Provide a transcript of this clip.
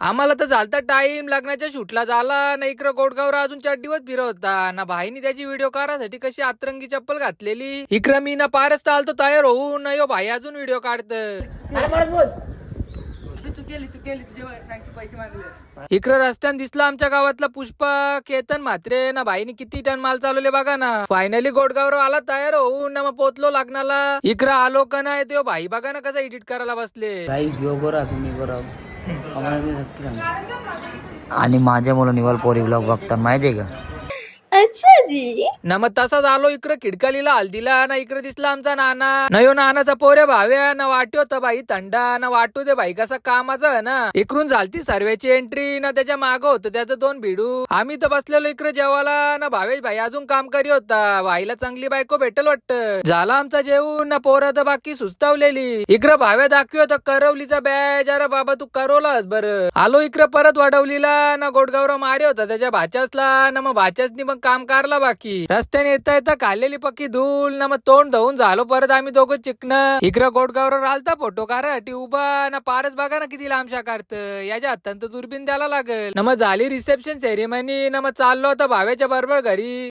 आम्हाला तर झालता टाइम लग्नाच्या शूटला झाला ना इकडं गोडगावर अजून चड्डीवर फिरत होता ना भाईनी त्याची व्हिडिओ करासाठी कशी अतरंगी चप्पल घातलेली इकडं मी ना पारच चालतो तयार होऊन ना यो भाई अजून व्हिडिओ काढत इकडं रस्त्याने दिसला आमच्या गावातला पुष्पा केतन म्हात्रे ना भाईनी किती टन माल चालवले बघा ना. फायनली गोडगावर आला तयार होऊन ना मग पोचलो लग्नाला. इकडं आलो का नाही तो भाई बघा ना कसा एडिट करायला बसले. आणि माझ्या मुलं निवाल पोरी ब्लॉग बघतात माहितीये का. अच्छा जी. ना मग तसाच आलो इकडं खिडकालीला हल्दीला ना इकडे दिसला आमचा नाना ना यो नानाचा पोऱ्या भाव्या ना वाटतो होता भाई थंडा ना वाटू दे भाई कसा कामाचा आहे ना. इकडून झालती सर्वेची एंट्री ना त्याच्या माग होतं त्याचं दोन भिडू. आम्ही तर बसलेलो इकडे जेवायला ना भावेश भाई अजून काम करी होता. भाईला चांगली बायको भेटल वाटतं. झाला आमचा जेवून ना पोरं तर बाकी सुस्तावलेली. इकडं भाव्या दाखवी होता करवलीचा बॅज. अरे बाबा तू करवलास बरं. आलो इकडे परत वाढवलीला ना गोडगावरा मारे होता त्याच्या भाच्यासला ना मग भाच्यासनी मग काम करला बाकी. रस्त्याने येता येता खाल्लेली पक्की धूल ना मग तोंड धुवून झालो परत आम्ही दोघं चिकन. इकडं गोडगावर आलता फोटो काढासाठी उभा ना पारच बघा ना किती लांबशा काढत. याच्या हातात दुर्बीन द्यायला लागल ना मग झाली रिसेप्शन सेरेमनी ना मग चाललो होता भाव्याच्या बरोबर घरी.